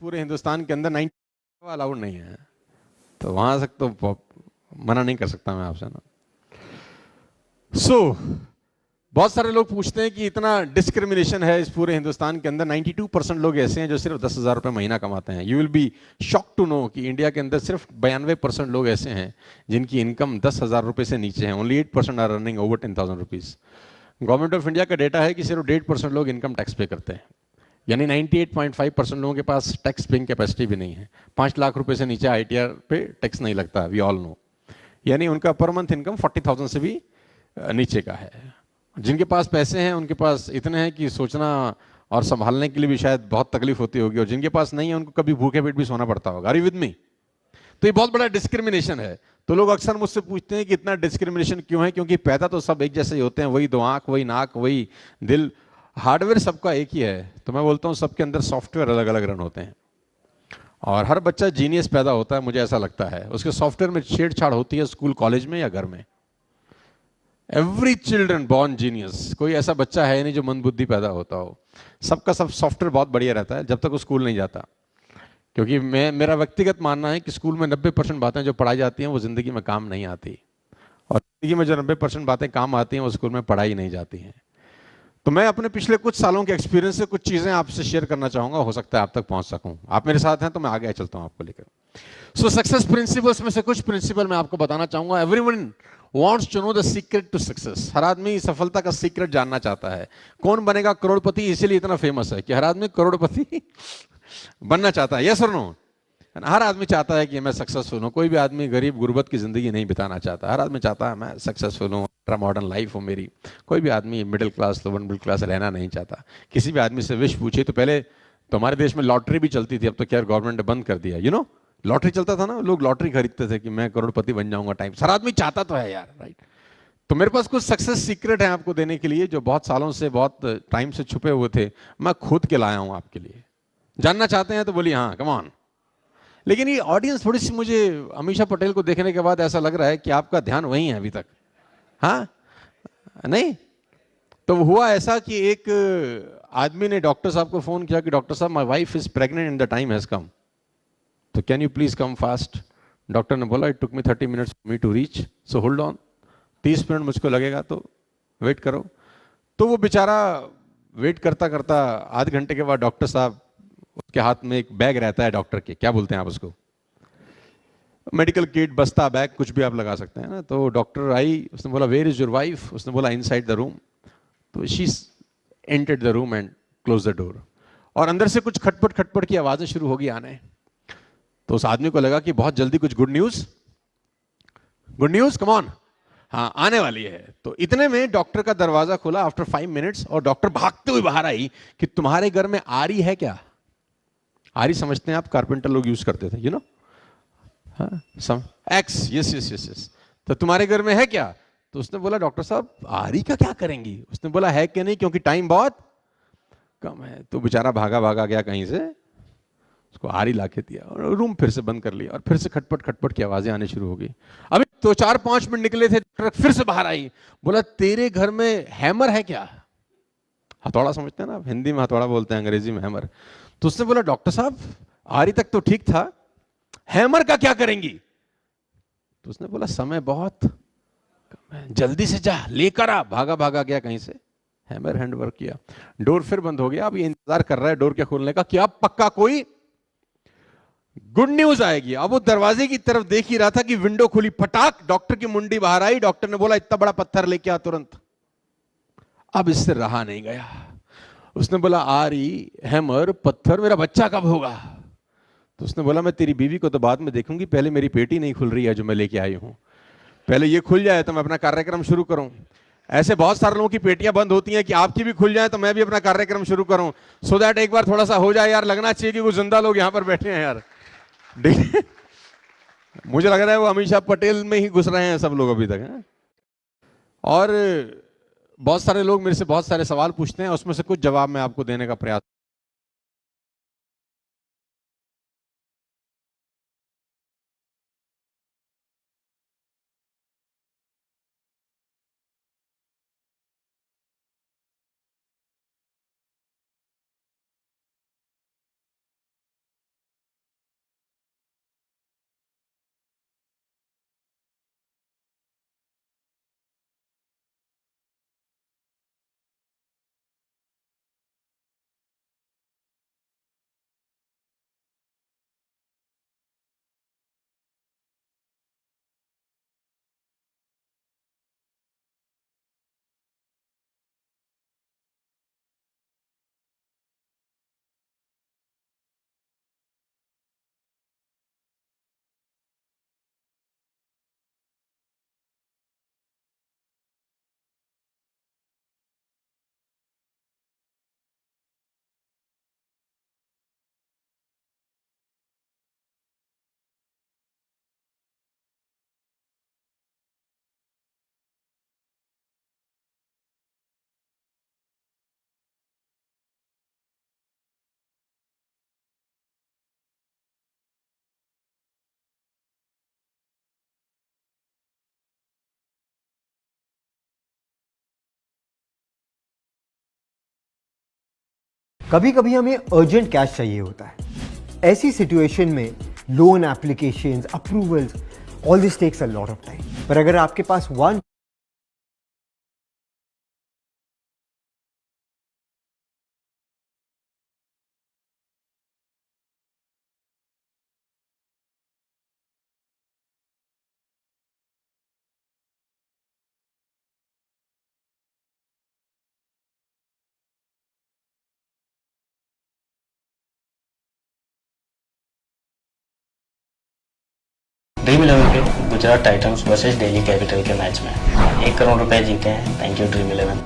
पूरे हिंदुस्तान के अंदर 90 अलाउड नहीं है, तो वहां से तो मना नहीं कर सकता मैं आपसे ना। बहुत सारे लोग पूछते हैं कि इतना डिस्क्रिमिनेशन है इस पूरे हिंदुस्तान के अंदर। 92% लोग ऐसे हैं जो सिर्फ 10,000 रुपये महीना कमाते हैं। You will be shock to know कि इंडिया के अंदर सिर्फ 92% लोग ऐसे हैं जिनकी इनकम 10,000 रुपये से नीचे है। Only 8% are earning over 10,000 rupees. Government of India का डेटा है कि सिर्फ 1.5% लोग इनकम टैक्स पे करते हैं, यानी 98.5% लोगों के पास टैक्स पेइंग कैपेसिटी भी नहीं है। 5 लाख रुपए से नीचे आईटीआर पे टैक्स नहीं लगता, वी ऑल नो। यानी उनका पर मंथ इनकम 40,000 से भी नीचे का है। जिनके पास पैसे हैं उनके पास इतने हैं कि सोचना और संभालने के लिए भी शायद बहुत तकलीफ होती होगी, और जिनके पास नहीं है उनको कभी भूखे पेट भी सोना पड़ता होगा। Are you with me? तो ये बहुत बड़ा डिस्क्रिमिनेशन है। तो लोग अक्सर मुझसे पूछते हैं कि इतना डिस्क्रिमिनेशन क्यों है, क्योंकि पैदा तो सब एक जैसे ही होते हैं, वही 2 आंख, वही नाक, वही दिल, हार्डवेयर सबका एक ही है। तो मैं बोलता हूँ सबके अंदर सॉफ्टवेयर अलग अलग रन होते हैं, और हर बच्चा जीनियस पैदा होता है, मुझे ऐसा लगता है। उसके सॉफ्टवेयर में छेड़छाड़ होती है स्कूल कॉलेज में या घर में। एवरी चिल्ड्रन बॉर्न जीनियस, कोई ऐसा बच्चा है नहीं जो मंदबुद्धि पैदा होता हो। सबका सब सॉफ्टवेयर बहुत बढ़िया रहता है जब तक वो स्कूल नहीं जाता। क्योंकि मेरा व्यक्तिगत मानना है कि स्कूल में 90% बातें जो पढ़ाई जाती हैं वो जिंदगी में काम नहीं आती, और जिंदगी में जो 90% बातें काम आती हैं वो स्कूल में पढ़ाई नहीं जाती हैं। तो मैं अपने पिछले कुछ सालों के एक्सपीरियंस से कुछ चीजें आपसे शेयर करना चाहूंगा, हो सकता है आप तक पहुंच सकूं। आप मेरे साथ हैं तो मैं आगे चलता हूं आपको लेकर। सो सक्सेस प्रिंसिपल्स में से कुछ प्रिंसिपल मैं आपको बताना चाहूंगा। Everyone wants to know the secret to success। हर आदमी सफलता का सीक्रेट जानना चाहता है। कौन बनेगा करोड़पति, इसीलिए इतना फेमस है कि हर आदमी करोड़पति बनना चाहता है। यस और नो? हर आदमी चाहता है कि मैं सक्सेसफुल हूं। कोई भी आदमी गरीब गुर्बत की जिंदगी नहीं बिताना चाहता। हर आदमी चाहता है मैं सक्सेसफुल हूं, मॉडर्न लाइफ हो मेरी। कोई भी आदमी middle class, lower middle class रहना नहीं चाहता। किसी भी आदमी से विश पूछिए तो पहले तो हमारे देश में लॉटरी भी चलती थी, अब तो खैर गवर्नमेंट ने बंद कर दिया। यू नो, लॉटरी चलता था ना, लोग लॉटरी खरीदते थे कि मैं करोड़पति बन जाऊंगा टाइम। हर आदमी चाहता तो है यार, राइट? तो मेरे पास कुछ सक्सेस सीक्रेट है आपको देने के लिए, जो बहुत सालों से, बहुत टाइम से छुपे हुए थे। मैं खुद के लाया हूं आपके लिए। जानना चाहते हैं तो बोलिए हाँ, कम ऑन। लेकिन ये ऑडियंस थोड़ी सी, मुझे अमीषा पटेल को देखने के बाद ऐसा लग रहा है कि आपका ध्यान वहीं है अभी तक। हाँ? नहीं? तो हुआ ऐसा कि एक आदमी ने डॉक्टर साहब को फोन किया कि डॉक्टर साहब, my wife is pregnant and the time has come, तो can you please come fast. Doctor ने बोला it took me 30 minutes for me to reach, so hold on. 30 minute मुझको लगेगा, तो वेट करो। तो वो बेचारा वेट करता करता आध घंटे के बाद डॉक्टर साहब, उसके हाथ में एक बैग रहता है डॉक्टर के, क्या बोलते हैं आप उसको, मेडिकल किट, बस्ता, बैग, कुछ भी आप लगा सकते हैं ना। तो डॉक्टर आई, उसने बोला वेयर इज योर वाइफ, उसने बोला इनसाइड द रूम। तो she entered the room and close the door, और अंदर से कुछ खटपट खटपट की आवाजें शुरू होगी आने। तो उस आदमी को लगा कि बहुत जल्दी कुछ good news, good news, come on, हाँ आने वाली है। तो इतने में डॉक्टर का दरवाजा खुला आफ्टर 5 मिनट्स, और डॉक्टर भागते हुए बाहर आई कि तुम्हारे घर में आरी है क्या? आरी समझते हैं आप, कारपेंटर लोग यूज करते थे, यू नो। हाँ, some ex, yes yes yes yes. तो तुम्हारे घर में है क्या? तो उसने बोला डॉक्टर साहब आरी का क्या करेंगी। उसने बोला है कि नहीं, क्योंकि टाइम बहुत कम है। तो बेचारा भागा भागा गया कहीं से, उसको आरी ला के दिया, और रूम फिर से बंद कर लिया, और फिर से खटपट खटपट की आवाजें आने शुरू हो गई। अभी तो 4-5 मिनट निकले थे, डॉक्टर फिर से बाहर आई, बोला तेरे घर में हैमर है क्या? हथौड़ा समझते हैं ना, हिंदी में हथौड़ा बोलते हैं, अंग्रेजी में हैमर। तो उसने बोला डॉक्टर साहब आरी तक तो ठीक था, हैमर का क्या करेंगी? तो उसने बोला समय बहुत कम है, जल्दी से जा लेकर आ। भागा भागा गया कहीं से, हैमर हैंड वर्क किया, डोर फिर बंद हो गया। अब ये इंतजार कर रहा है डोर के खोलने का, क्या पक्का कोई गुड न्यूज आएगी। अब वो दरवाजे की तरफ देख ही रहा था कि विंडो खुली, फटाक डॉक्टर की मुंडी बाहर आई। डॉक्टर ने बोला इतना बड़ा पत्थर लेके आ तुरंत। अब इससे रहा नहीं गया, उसने बोला आरी, हैमर, पत्थर, मेरा बच्चा कब होगा? तो उसने बोला मैं तेरी बीवी को तो बाद में देखूंगी, पहले मेरी पेटी नहीं खुल रही है जो मैं लेके आई हूं, पहले ये खुल जाए तो मैं अपना कार्यक्रम शुरू करूं। ऐसे बहुत सारे लोगों की पेटियां बंद होती हैं कि आपकी भी खुल जाए तो मैं भी अपना कार्यक्रम शुरू करूं, सो दैट एक बार थोड़ा सा हो जाए यार, लगना चाहिए कि कुछ जिंदा लोग यहां पर बैठे हैं यार। मुझे लग रहा है वो अमीषा पटेल में ही घुस रहे हैं सब लोग अभी तक हैं। और बहुत सारे लोग मेरे से बहुत सारे सवाल पूछते हैं, उसमें से कुछ जवाब मैं आपको देने का प्रयास कभी कभी हमें अर्जेंट कैश चाहिए होता है। ऐसी सिचुएशन में loan applications, approvals, all this takes a lot of time. पर अगर आपके पास वन ड्रीम 11 के Gujarat Titans versus Delhi Capital के मैच में 1 करोड़ रुपए जीते हैं। Thank you Dream 11।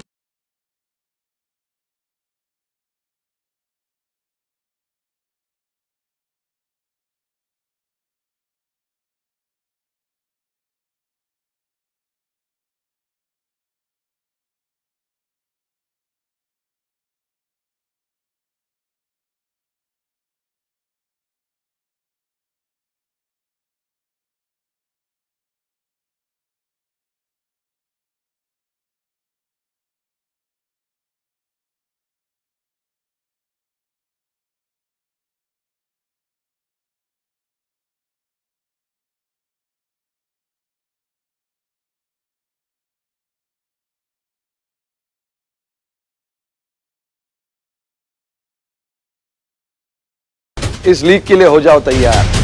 इस लीग के लिए हो जाओ तैयार।